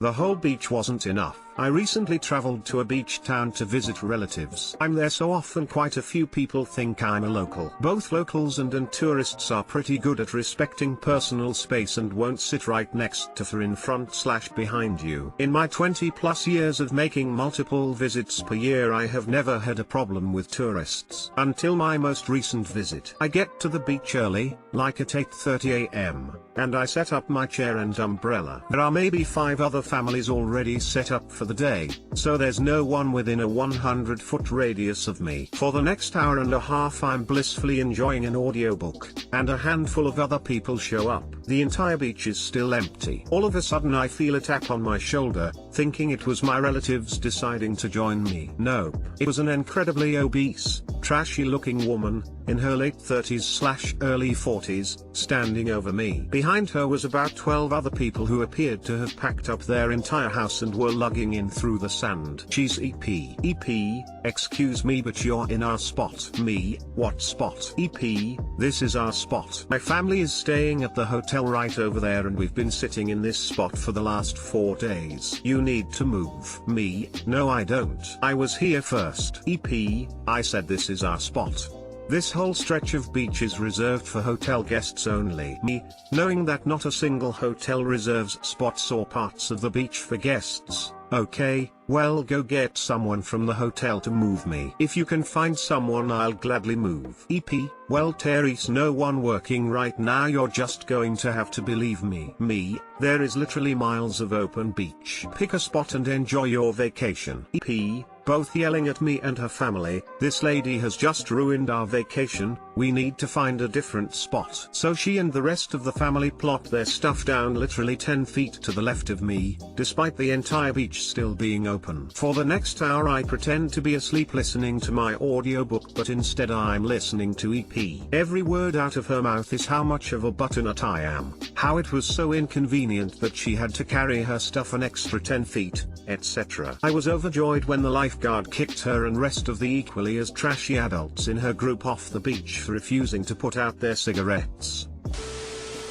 The whole beach wasn't enough. I recently traveled to a beach town to visit relatives. I'm there so often quite a few people think I'm a local. Both locals and tourists are pretty good at respecting personal space and won't sit right next to or in front/behind you. In my 20+ years of making multiple visits per year, I have never had a problem with tourists. Until my most recent visit. I get to the beach early, like at 8:30 a.m., and I set up my chair and umbrella. There are maybe 5 other families already set up for the day, so there's no one within a 100-foot radius of me. For the next hour and a half I'm blissfully enjoying an audiobook, and a handful of other people show up. The entire beach is still empty. All of a sudden I feel a tap on my shoulder, thinking it was my relatives deciding to join me. Nope. It was an incredibly obese, trashy-looking woman, in her late 30s/early 40s, standing over me. Behind her was about 12 other people who appeared to have packed up their entire house and were lugging in through the sand. She's EP, excuse me, but you're in our spot. Me, what spot? EP, this is our spot. My family is staying at the hotel right over there and we've been sitting in this spot for the last 4 days. You need to move. Me, no I don't. I was here first. EP, I said this is our spot. This whole stretch of beach is reserved for hotel guests only. Me, knowing that not a single hotel reserves spots or parts of the beach for guests. Okay, well go get someone from the hotel to move me. If you can find someone I'll gladly move. EP, well Terry's no one working right now, you're just going to have to believe me. Me, there is literally miles of open beach. Pick a spot and enjoy your vacation. EP, both yelling at me and her family, this lady has just ruined our vacation, we need to find a different spot. So she and the rest of the family plot their stuff down literally 10 feet to the left of me, despite the entire beach still being open. For the next hour I pretend to be asleep listening to my audiobook, but instead I'm listening to EP. Every word out of her mouth is how much of a butternut I am, how it was so inconvenient that she had to carry her stuff an extra 10 feet, etc. I was overjoyed when the lifeguard kicked her and rest of the equally as trashy adults in her group off the beach for refusing to put out their cigarettes.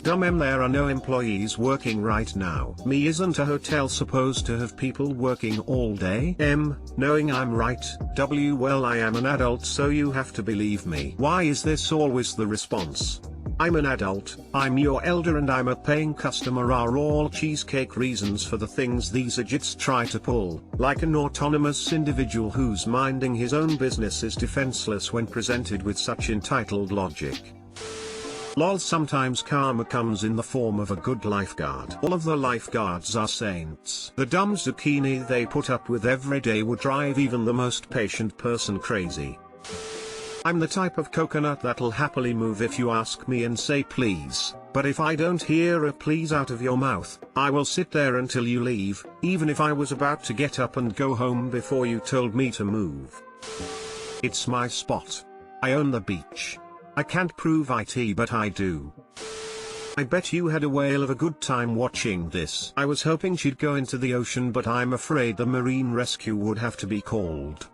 There are no employees working right now. Me, isn't a hotel supposed to have people working all day? Knowing I'm right. Well, I am an adult, so you have to believe me. Why is this always the response? I'm an adult, I'm your elder and I'm a paying customer are all cheesecake reasons for the things these idiots try to pull. Like an autonomous individual who's minding his own business is defenseless when presented with such entitled logic. Lol, sometimes karma comes in the form of a good lifeguard. All of the lifeguards are saints. The dumb zucchini they put up with every day would drive even the most patient person crazy. I'm the type of coconut that'll happily move if you ask me and say please, but if I don't hear a please out of your mouth, I will sit there until you leave, even if I was about to get up and go home before you told me to move. It's my spot. I own the beach. I can't prove it, but I do. I bet you had a whale of a good time watching this. I was hoping she'd go into the ocean, but I'm afraid the marine rescue would have to be called.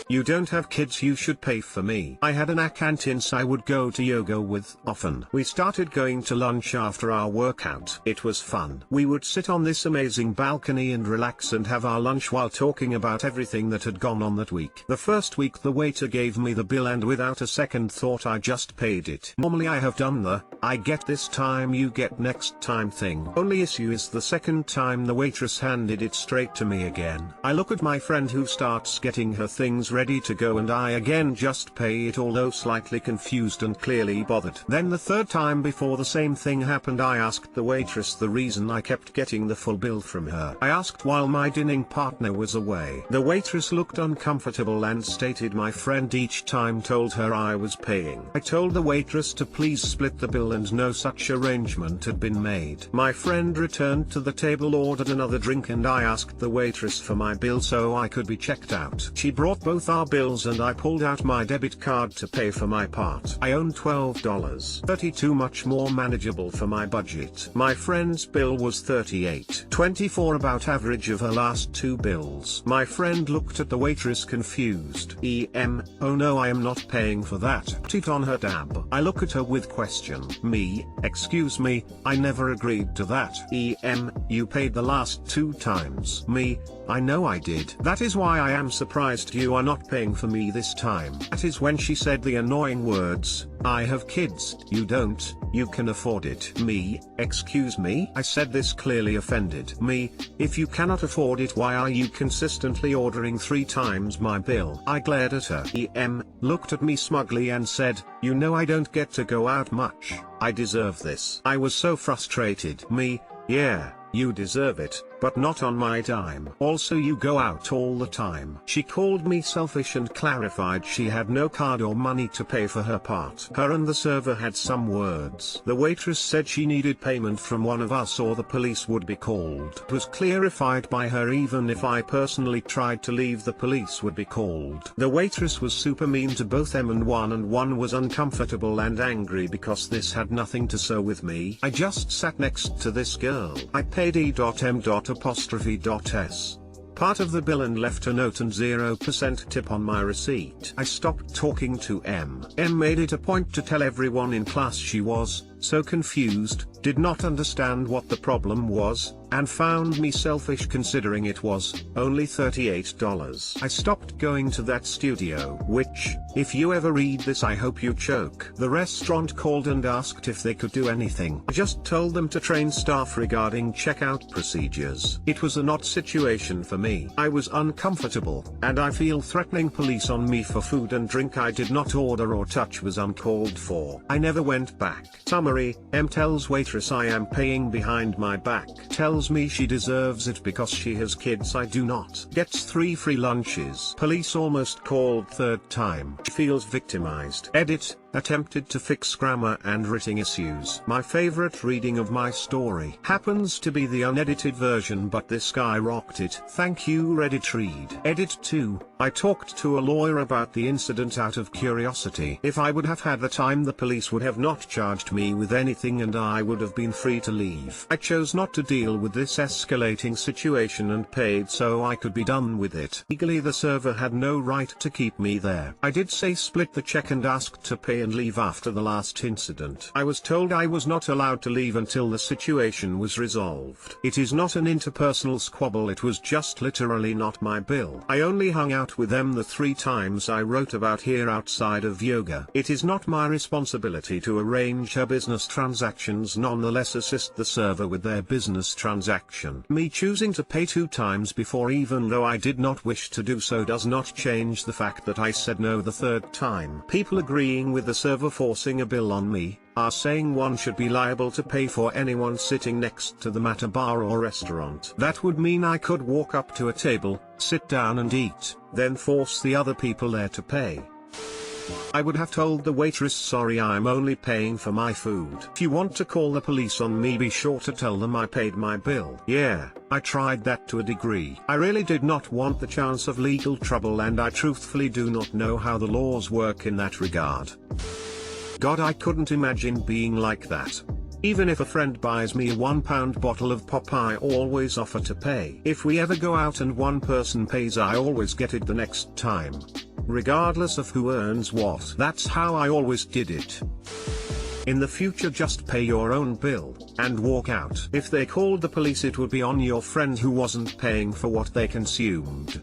You don't have kids, you should pay for me. I had an acquaintance I would go to yoga with often. We started going to lunch after our workout. It was fun. We would sit on this amazing balcony and relax and have our lunch while talking about everything that had gone on that week. The first week the waiter gave me the bill and without a second thought I just paid it. Normally I have done the, I get this time you get next time thing. Only issue is the second time the waitress handed it straight to me again. I look at my friend who starts getting her things ready to go and I again just pay it, although slightly confused and clearly bothered. Then the third time before the same thing happened I asked the waitress the reason I kept getting the full bill from her. I asked while my dining partner was away. The waitress looked uncomfortable and stated my friend each time told her I was paying. I told the waitress to please split the bill and no such arrangement had been made. My friend returned to the table, ordered another drink, and I asked the waitress for my bill so I could be checked out. She brought both both our bills and I pulled out my debit card to pay for my part. I own $12. 32 much more manageable for my budget. My friend's bill was $38.24, about average of her last 2 bills. My friend looked at the waitress confused. Oh no, I am not paying for that. Put it on her tab. I look at her with question. Me, excuse me, I never agreed to that. You paid the last 2 times. Me, I know I did. That is why I am surprised you are not paying for me this time. That is when she said the annoying words, I have kids, you don't, you can afford it. Me, excuse me? I said this clearly offended. Me, if you cannot afford it, why are you consistently ordering 3 times my bill? I glared at her. Looked at me smugly and said, you know I don't get to go out much. I deserve this. I was so frustrated. Me, yeah, you deserve it, but not on my dime. Also, you go out all the time. She called me selfish and clarified she had no card or money to pay for her part. Her and the server had some words. The waitress said she needed payment from one of us or the police would be called. It was clarified by her even if I personally tried to leave, the police would be called. The waitress was super mean to both M and one was uncomfortable and angry because this had nothing to do with me. I just sat next to this girl. I paid E.M.'s part of the bill and left a note and 0% tip on my receipt. I stopped talking to M. M made it a point to tell everyone in class she was so confused, did not understand what the problem was, and found me selfish considering it was only $38. I stopped going to that studio, which, if you ever read this, I hope you choke. The restaurant called and asked if they could do anything. I just told them to train staff regarding checkout procedures. It was an odd situation for me. I was uncomfortable, and I feel threatening police on me for food and drink I did not order or touch was uncalled for. I never went back. Summary, M tells waitress I am paying behind my back. Tells me she deserves it because she has kids I do not. Gets 3 free lunches. Police almost called 3rd time. She feels victimized. Edit, attempted to fix grammar and writing issues. My favorite reading of my story happens to be the unedited version, but this guy rocked it. Thank you Reddit read. Edit 2, I talked to a lawyer about the incident out of curiosity. If I would have had the time, the police would have not charged me with anything and I would have been free to leave. I chose not to deal with this escalating situation and paid so I could be done with it. Legally, the server had no right to keep me there. I did say split the check and asked to pay and leave after the last incident. I was told I was not allowed to leave until the situation was resolved. It is not an interpersonal squabble, it was just literally not my bill. I only hung out with them the 3 times I wrote about here outside of yoga. It is not my responsibility to arrange her business transactions, nonetheless assist the server with their business transaction. Me choosing to pay 2 times before, even though I did not wish to do so, does not change the fact that I said no the 3rd time. People agreeing with the server forcing a bill on me are saying one should be liable to pay for anyone sitting next to them at a bar or restaurant. That would mean I could walk up to a table, sit down and eat, then force the other people there to pay. I would have told the waitress, sorry, I'm only paying for my food. If you want to call the police on me, be sure to tell them I paid my bill. Yeah, I tried that to a degree. I really did not want the chance of legal trouble, and I truthfully do not know how the laws work in that regard. God, I couldn't imagine being like that. Even if a friend buys me a £1 bottle of pop, I always offer to pay. If we ever go out and one person pays, I always get it the next time, regardless of who earns what. That's how I always did it. In the future, just pay your own bill and walk out. If they called the police, it would be on your friend who wasn't paying for what they consumed.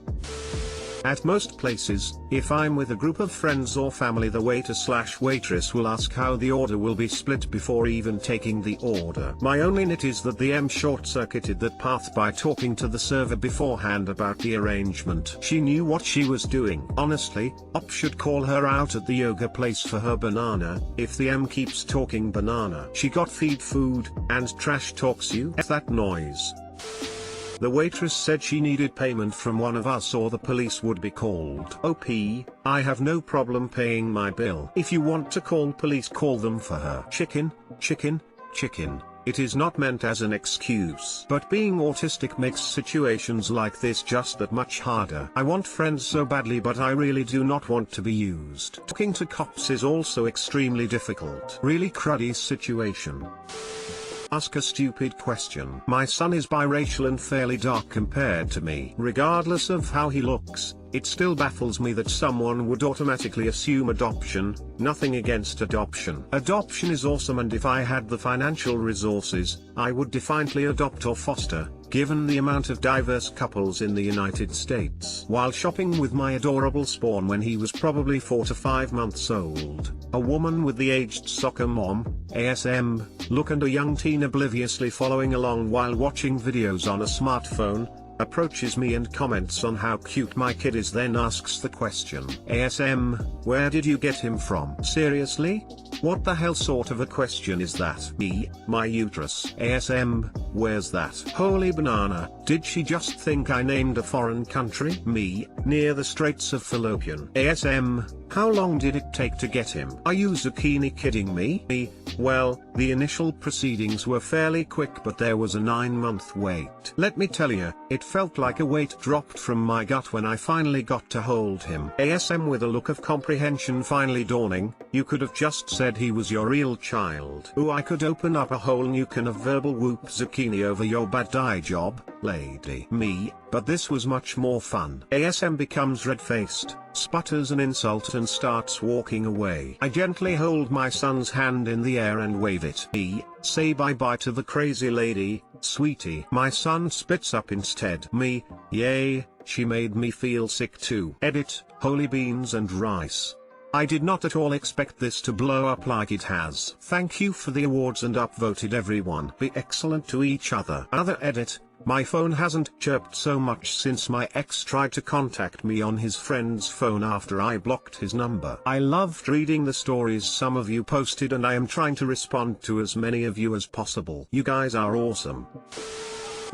At most places, if I'm with a group of friends or family, the waiter/waitress will ask how the order will be split before even taking the order. My only nit is that the M short-circuited that path by talking to the server beforehand about the arrangement. She knew what she was doing. Honestly, Op should call her out at the yoga place for her banana. If the M keeps talking banana, she got feed food, and trash talks you. F that noise. The waitress said she needed payment from one of us or the police would be called. OP, I have no problem paying my bill. If you want to call police, call them for her. Chicken, chicken, chicken. It is not meant as an excuse. But being autistic makes situations like this just that much harder. I want friends so badly, but I really do not want to be used. Talking to cops is also extremely difficult. Really cruddy situation. Ask a stupid question. My son is biracial and fairly dark compared to me. Regardless of how he looks, it still baffles me that someone would automatically assume adoption. Nothing against adoption. Adoption is awesome, and if I had the financial resources, I would definitely adopt or foster, given the amount of diverse couples in the United States. While shopping with my adorable spawn when he was probably 4 to 5 months old, a woman with the aged soccer mom, ASM, look and a young teen obliviously following along while watching videos on a smartphone, approaches me and comments on how cute my kid is, then asks the question, ASM, where did you get him from? Seriously? What the hell sort of a question is that? Me, my uterus. ASM, where's that? Holy banana, did she just think I named a foreign country? Me, near the Straits of Fallopian. ASM, how long did it take to get him? Are you zucchini kidding me? Me, well, the initial proceedings were fairly quick, but there was a 9-month wait. Let me tell you, it felt like a weight dropped from my gut when I finally got to hold him. ASM with a look of comprehension finally dawning, you could have just said he was your real child. Ooh, I could open up a whole new can of verbal whoop zucchini over your bad eye job, lady. Me, but this was much more fun. ASM becomes red-faced, sputters an insult and starts walking away. I gently hold my son's hand in the air and wave it. Me, say bye-bye to the crazy lady, sweetie. My son spits up instead. Me, yay, she made me feel sick too. Edit, holy beans and rice. I did not at all expect this to blow up like it has. Thank you for the awards and upvoted everyone. Be excellent to each other. Other edit, my phone hasn't chirped so much since my ex tried to contact me on his friend's phone after I blocked his number. I loved reading the stories some of you posted, and I am trying to respond to as many of you as possible. You guys are awesome.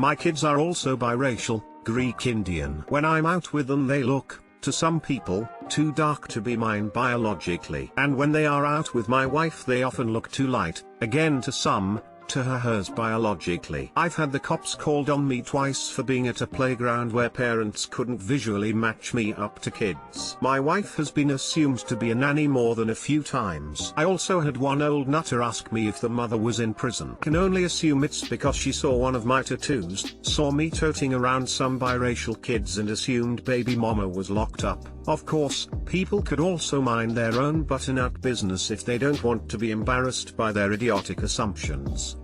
My kids are also biracial, Greek Indian. When I'm out with them they look, to some people, too dark to be mine biologically. And when they are out with my wife they often look too light, again to some, to hers biologically. I've had the cops called on me twice for being at a playground where parents couldn't visually match me up to kids. My wife has been assumed to be a nanny more than a few times. I also had one old nutter ask me if the mother was in prison. Can only assume it's because she saw one of my tattoos, saw me toting around some biracial kids and assumed baby mama was locked up. Of course, people could also mind their own button-out business if they don't want to be embarrassed by their idiotic assumptions.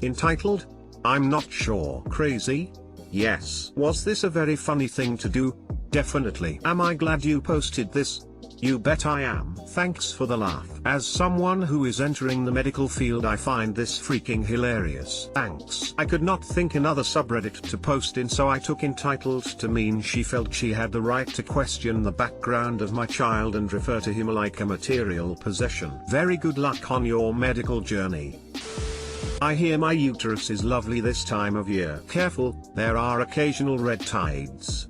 Entitled? I'm not sure. Crazy? Yes. Was this a very funny thing to do? Definitely. Am I glad you posted this? You bet I am. Thanks for the laugh. As someone who is entering the medical field, I find this freaking hilarious. Thanks. I could not think another subreddit to post in, so I took entitled to mean she felt she had the right to question the background of my child and refer to him like a material possession. Very good luck on your medical journey. I hear my uterus is lovely this time of year. Careful, there are occasional red tides.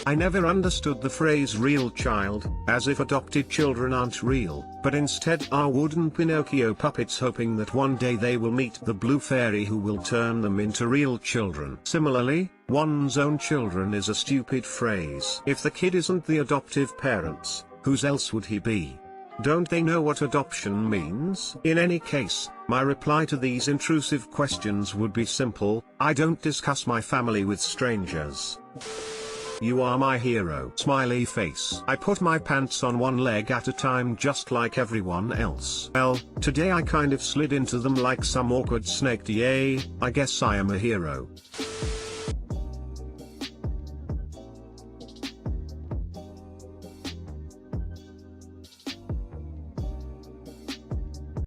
I never understood the phrase real child, as if adopted children aren't real, but instead are wooden Pinocchio puppets, hoping that one day they will meet the blue fairy who will turn them into real children. Similarly, one's own children is a stupid phrase. If the kid isn't the adoptive parents, whose else would he be? Don't they know what adoption means? In any case, my reply to these intrusive questions would be simple: I don't discuss my family with strangers. You are my hero. Smiley face. I put my pants on one leg at a time just like everyone else. Well, today I kind of slid into them like some awkward snake. Yay, I guess I am a hero.